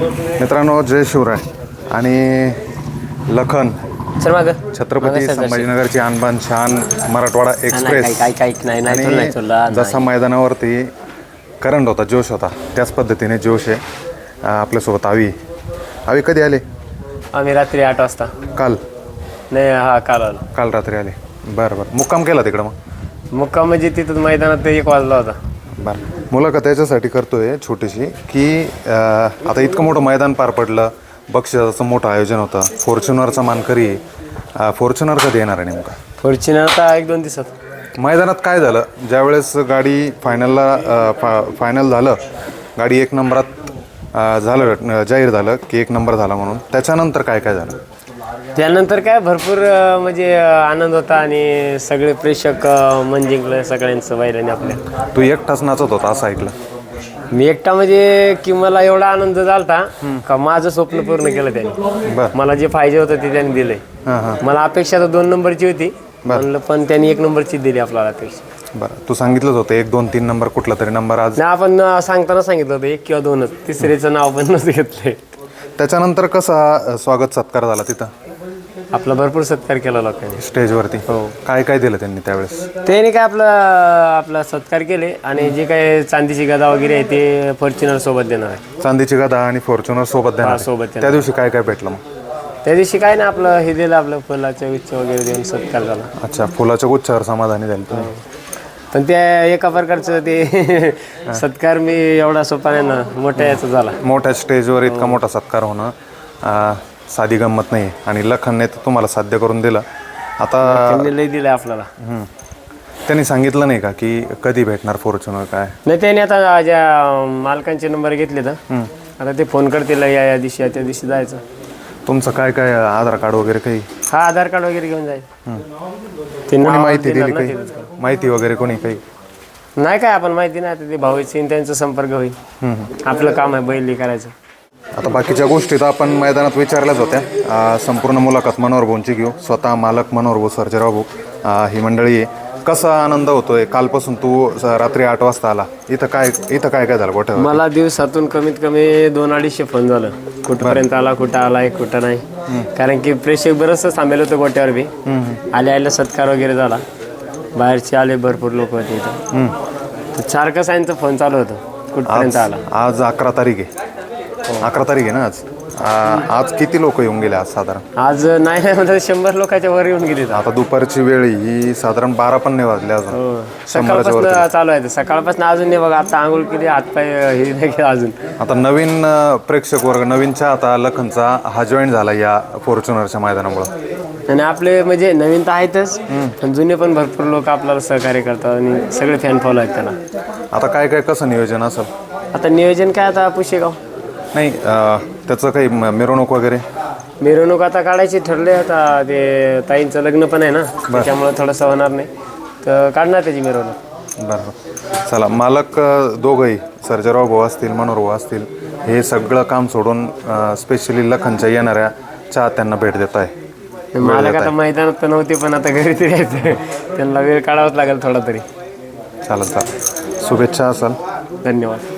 मित्रांनो, जय शिवराय आणि लखन छत्रपती संभाजीनगरची आणबान शान मराठवाडा एक्सप्रेस आणि जसा मैदानावरती करंट होता, जोश होता, त्याच पद्धतीने जोश आहे आपल्यासोबत. आवी कधी आले? आम्ही रात्री 8 वाजता. काल? नाही, हा काल आलो. काल रात्री आले. बरं बरं. मुक्काम केला तिकडं? मग मुक्काम म्हणजे तिथं मैदानात 1 वाजला होता. बरं. मुलाखत याच्यासाठी करतोय छोटीशी की आता इतकं मोठं मैदान पार पडलं, बक्षिसाचं मोठं आयोजन होतं, फॉर्च्युनरचा मानकरी. फॉर्च्युनर कधी येणार आहे नेमका? फॉर्च्युनर आता 1-2 दिवसात. मैदानात काय झालं ज्यावेळेस गाडी फायनल झालं, गाडी 1 नंबरात झालं, जाहीर झालं की 1 नंबर झाला म्हणून, त्याच्यानंतर काय काय झालं? त्यानंतर काय भरपूर म्हणजे आनंद होता आणि सगळे प्रेक्षक मन जिंकलं सगळ्यांचं बैलाने आपल्या. तू एकटाच नाचत होता असं ऐकलं मी. एकटा म्हणजे की मला एवढा आनंद झालता का माझं स्वप्न पूर्ण केलं त्यांनी. मला जे पाहिजे होतं ते त्यांनी दिलंय. मला अपेक्षा तर 2 नंबरची होती म्हणलं, पण त्यांनी 1 नंबरची दिली आपल्याला अपेक्षा. बरं. तू सांगितलंच होतं 1, 2, 3 नंबर कुठला तरी नंबर. आज नाही, आपण सांगताना सांगितलं होतं 1 किंवा 2च, तिसरीचं नाव पण नव्हतं घेतलंय. त्याच्यानंतर कसा स्वागत सत्कार झाला तिथं? आपला भरपूर सत्कार केला लोकांनी स्टेजवरती. हो. काय काय दिलं त्यांनी त्यावेळेस? त्यांनी काय आपला सत्कार केले आणि जे काय चांदीची गदा वगैरे आहे ते फॉर्च्युनर सोबत देणार आहे. चांदीची गदा आणि फॉर्च्युनर सोबत देणार? सोबत. त्या दिवशी काय काय भेटलं मग? त्या दिवशी काय ना आपलं हे दिलं, आपलं फुलाचे गुच्छ वगैरे देऊन सत्कार झाला. अच्छा, फुलाच्या गुच्छावर समाधानी झालं तुम्ही? पण त्या एका प्रकारचं ते सत्कार मी एवढा सोपा नाही ना, मोठ्या याचा झाला. मोठ्या स्टेजवर इतका मोठा सत्कार होणं साधी गंमत नाही आणि लखनने तर तुम्हाला साध्य करून दिलं. आता लय दिलं आपल्याला. त्यांनी सांगितलं नाही का की कधी भेटणार फॉर्च्युनर काय? नाही, त्यांनी आता ज्या मालकांचे नंबर घेतले तर आता ते फोन करतील या दिवशी, त्या दिवशी जायचं. तुमचं काय काय आधार कार्ड वगैरे काही? हा, आधार कार्ड वगैरे घेऊन जाईल. कोणी माहिती दिली काही? माहिती वगैरे कोणी काही नाही? काय आपण माहिती नाही, आता ते भाऊची त्यांचा संपर्क होईल. आपलं काम आहे बैल करायचं. आता बाकीच्या गोष्टी तर आपण मैदानात विचारल्याच होत्या. संपूर्ण मुलाखत मनोहर भाऊंची घेऊ. स्वतः मालक मनोहर भाऊ, सर्जेराव भाऊ, ही मंडळी आहे. कसा आनंद होतोय? कालपासून तू रात्री 8 वाजता आला, इथं काय काय झालं गोठ्यावर? मला दिवसातून कमीत कमी 2-250 फोन झालं, कुठपर्यंत आला, कुठं आलाय, कुठं नाही. कारण की प्रेक्षक बरंचसं थांबेल होतं गोट्यावर बी. आल्या सत्कार वगैरे झाला, बाहेरचे आले, भरपूर लोक होते इथं. तर 4 कसांचा फोन चालू होतं, कुठपर्यंत आला. आज 11 तारीख आहे. 11 तारीख आहे ना आज किती लोक येऊन गेले आज साधारण? आज नाही म्हणजे 100 लोकांच्या वर येऊन गेले. आता दुपारची वेळ ही साधारण 12 पण नाही वाजले अजून. सकाळपासून चालू आहे, सकाळपासून अजून नाही बघा. आता आंघोळ केली, हातपाय हे नाही अजून. आता नवीन प्रेक्षक वर्ग, नवीनच्या आता लखनचा हा जॉईन झाला या फॉर्च्युनरच्या मैदानामुळे. आणि आपले म्हणजे नवीन तर आहेतच, पण जुने पण भरपूर लोक आपल्याला सहकार्य करतात आणि सगळे फॅन फॉलो आहेत त्याला. आता काय काय कसं नियोजन असेल? आता नियोजन काय, आता पुशेगाव नाही, त्याचं काही मिरवणूक वगैरे? मिरवणूक आता काढायची ठरले. आता ते ताईंचं लग्न पण आहे ना, त्याच्यामुळे थोडंसं होणार नाही, तर काढणार त्याची मिरवणूक. बरं. चला, मालक दोघंही सर्जेराव भाऊ असतील, मनोहर भाऊ असतील, हे सगळं काम सोडून स्पेशली लखनच्या येणाऱ्या चाहत्यांना भेट देत आहे. मालक आता मैदानात तर नव्हते, पण आता घरी तरी यायचं, त्यांना वेळ काढावाच लागेल थोडा तरी. चालेल. शुभेच्छा असाल. धन्यवाद.